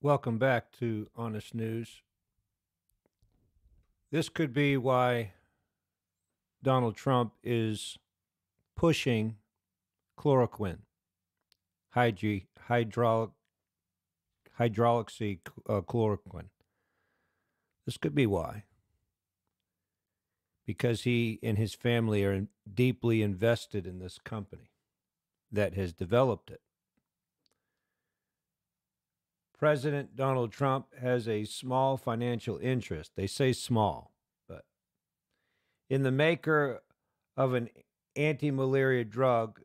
Welcome back to Honest News. This could be why Donald Trump is pushing chloroquine, hydri- hydro- hydroxychloroquine. This could be why. Because he and his family are deeply invested in this company that has developed it. President Donald Trump has a small financial interest. They say small, but in the maker of an anti-malaria drug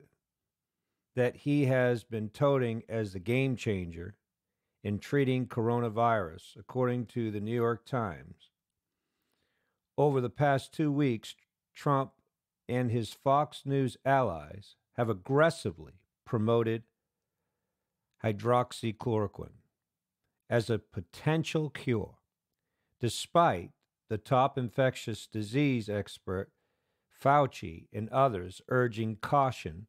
that he has been touting as the game changer in treating coronavirus, according to the New York Times. Over the past 2 weeks, Trump and his Fox News allies have aggressively promoted hydroxychloroquine as a potential cure, despite the top infectious disease expert Fauci and others urging caution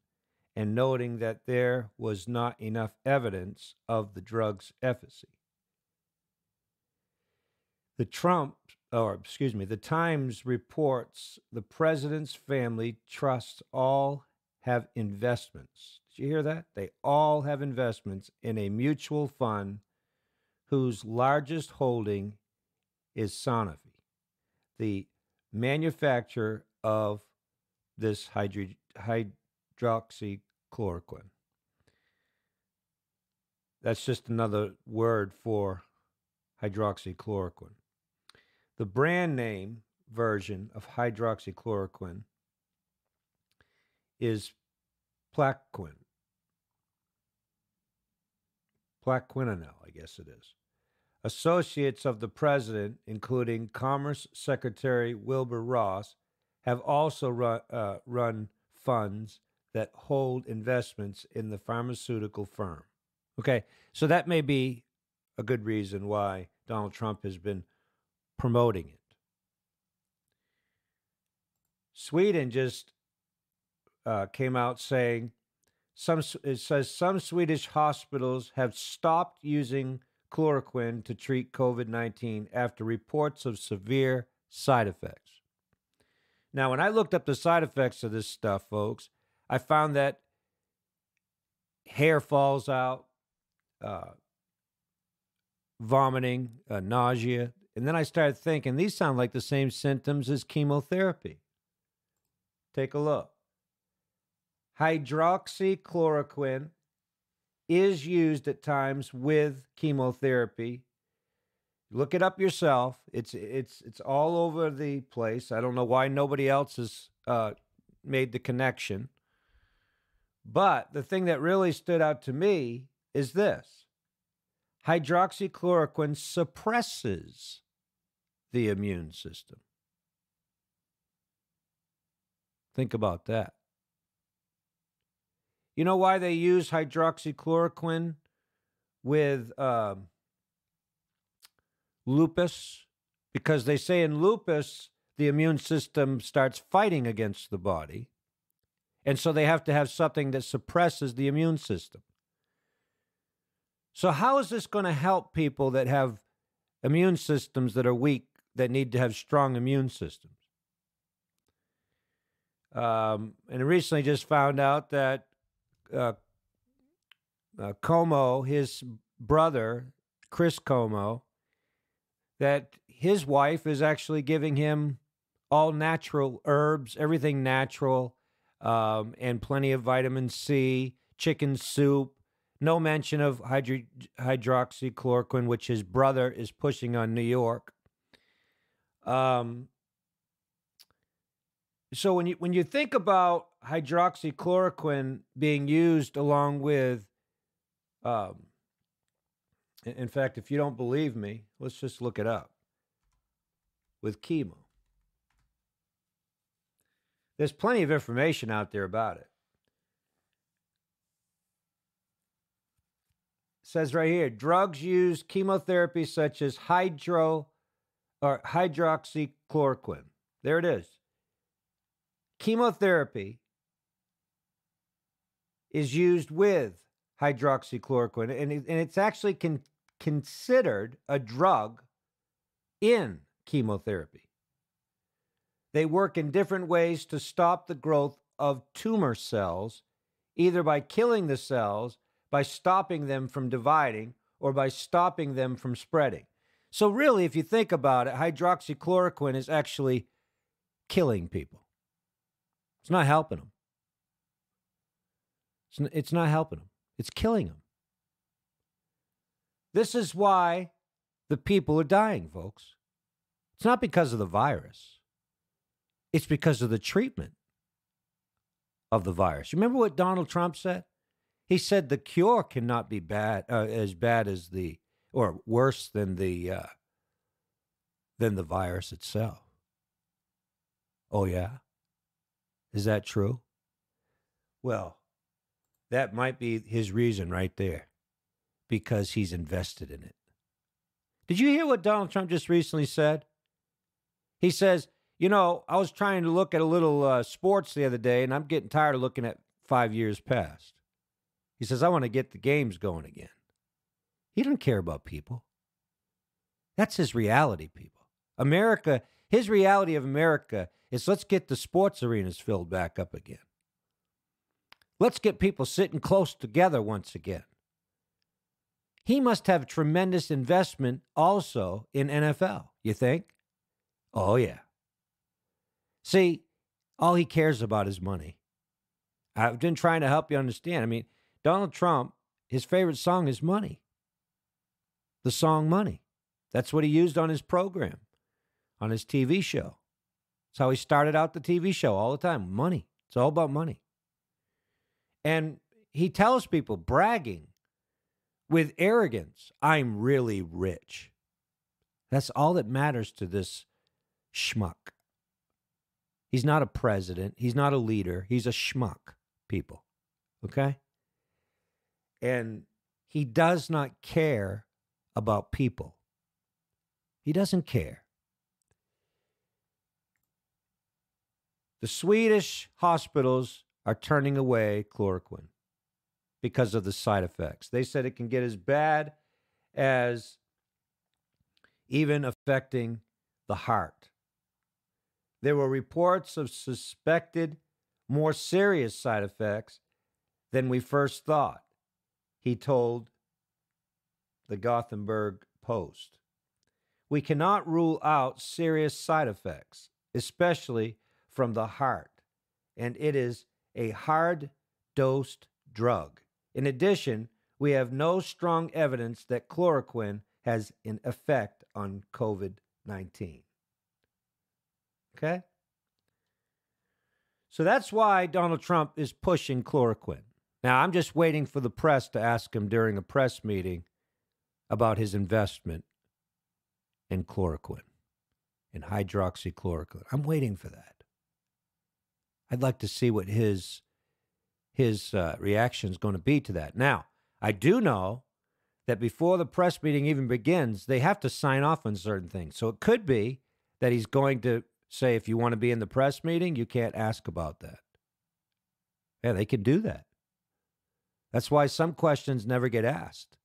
and noting that there was not enough evidence of the drug's efficacy. The Times reports the president's family trusts all have investments. Did you hear that? They all have investments in a mutual fund whose largest holding is Sanofi, the manufacturer of this hydroxychloroquine. That's just another word for hydroxychloroquine. The brand name version of hydroxychloroquine is Plaquenil, I guess it is. Associates of the president, including Commerce Secretary Wilbur Ross, have also run funds that hold investments in the pharmaceutical firm. Okay, so that may be a good reason why Donald Trump has been promoting it. Sweden just came out saying it says some Swedish hospitals have stopped using chloroquine to treat COVID-19 after reports of severe side effects. Now, when I looked up the side effects of this stuff, folks, I found that hair falls out, vomiting, nausea. And then I started thinking, these sound like the same symptoms as chemotherapy. Take a look. Hydroxychloroquine is used at times with chemotherapy. Look it up yourself. It's all over the place. I don't know why nobody else has made the connection. But the thing that really stood out to me is this. Hydroxychloroquine suppresses the immune system. Think about that. You know why they use hydroxychloroquine with lupus? Because they say in lupus, the immune system starts fighting against the body. And so they have to have something that suppresses the immune system. So how is this going to help people that have immune systems that are weak, that need to have strong immune systems? And I recently just found out that Chemo, his brother, Chris Chemo, that his wife is actually giving him all natural herbs, everything natural, and plenty of vitamin C, chicken soup, no mention of hydroxychloroquine, which his brother is pushing on New York. So when you think about hydroxychloroquine being used along with, in fact, if you don't believe me, let's just look it up, with chemo. There's plenty of information out there about it. It says right here, drugs use chemotherapy such as hydroxychloroquine. There it is. Chemotherapy is used with hydroxychloroquine, and it's actually considered a drug in chemotherapy. They work in different ways to stop the growth of tumor cells, either by killing the cells, by stopping them from dividing, or by stopping them from spreading. So really, if you think about it, hydroxychloroquine is actually killing people. It's not helping them. It's not helping them. It's killing them. This is why the people are dying, folks. It's not because of the virus. It's because of the treatment of the virus. Remember what Donald Trump said? He said the cure cannot be as bad as or worse than the virus itself. Oh, yeah? Is that true? Well, that might be his reason right there, because he's invested in it. Did you hear what Donald Trump just recently said? He says, I was trying to look at a little sports the other day, and I'm getting tired of looking at 5 years past. He says, I want to get the games going again. He doesn't care about people. That's his reality, people. America, his reality of America is let's get the sports arenas filled back up again. Let's get people sitting close together once again. He must have tremendous investment also in NFL, you think? Oh, yeah. See, all he cares about is money. I've been trying to help you understand. I mean, Donald Trump, his favorite song is Money. The song Money. That's what he used on his program, on his TV show. That's how he started out the TV show all the time. Money. It's all about money. And he tells people, bragging with arrogance, I'm really rich. That's all that matters to this schmuck. He's not a president. He's not a leader. He's a schmuck, people. Okay? And he does not care about people. He doesn't care. The Swedish hospitals are turning away chloroquine because of the side effects. They said it can get as bad as even affecting the heart. There were reports of suspected more serious side effects than we first thought, he told the Gothenburg Post. We cannot rule out serious side effects, especially from the heart, and it is a hard-dosed drug. In addition, we have no strong evidence that chloroquine has an effect on COVID-19. Okay? So that's why Donald Trump is pushing chloroquine. Now, I'm just waiting for the press to ask him during a press meeting about his investment in chloroquine, in hydroxychloroquine. I'm waiting for that. I'd like to see what his reaction is going to be to that. Now, I do know that before the press meeting even begins, they have to sign off on certain things. So it could be that he's going to say, if you want to be in the press meeting, you can't ask about that. Yeah, they can do that. That's why some questions never get asked.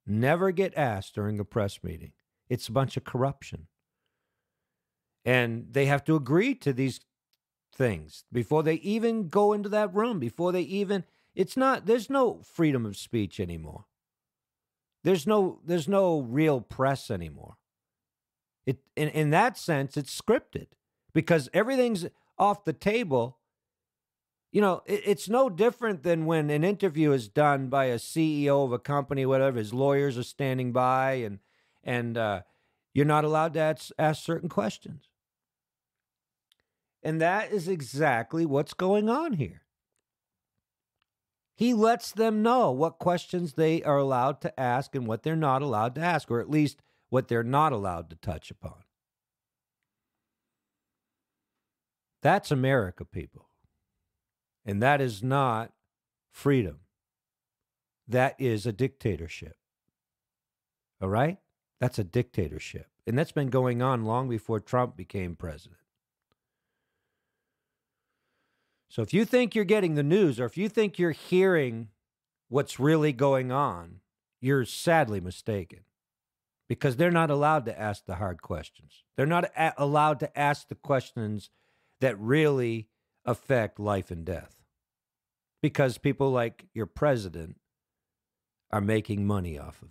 Never get asked during a press meeting. It's a bunch of corruption. And they have to agree to these things before they even go into that room, before they even, there's no freedom of speech anymore. There's no real press anymore. In that sense, it's scripted because everything's off the table. It's no different than when an interview is done by a CEO of a company, whatever. His lawyers are standing by, and you're not allowed to ask certain questions. And that is exactly what's going on here. He lets them know what questions they are allowed to ask and what they're not allowed to ask, or at least what they're not allowed to touch upon. That's America, people. And that is not freedom. That is a dictatorship. All right? That's a dictatorship. And that's been going on long before Trump became president. So if you think you're getting the news, or if you think you're hearing what's really going on, you're sadly mistaken, because they're not allowed to ask the hard questions. They're not allowed to ask the questions that really affect life and death, because people like your president are making money off of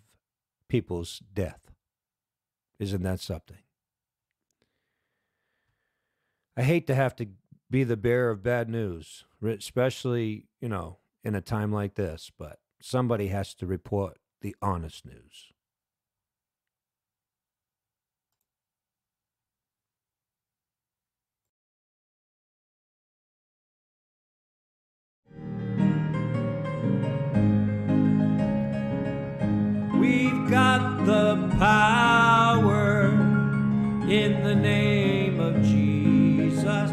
people's death. Isn't that something? I hate to have to be the bearer of bad news, especially, in a time like this, but somebody has to report the honest news. We've got the power in the name of Jesus.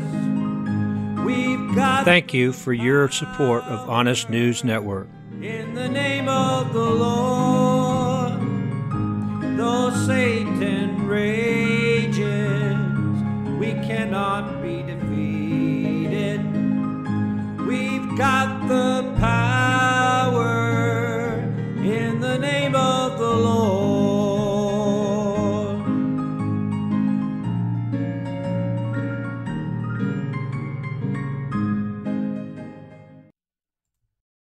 We've got. Thank you for your support of Honest News Network. In the name of the Lord, though Satan rages, we cannot be defeated. We've got the power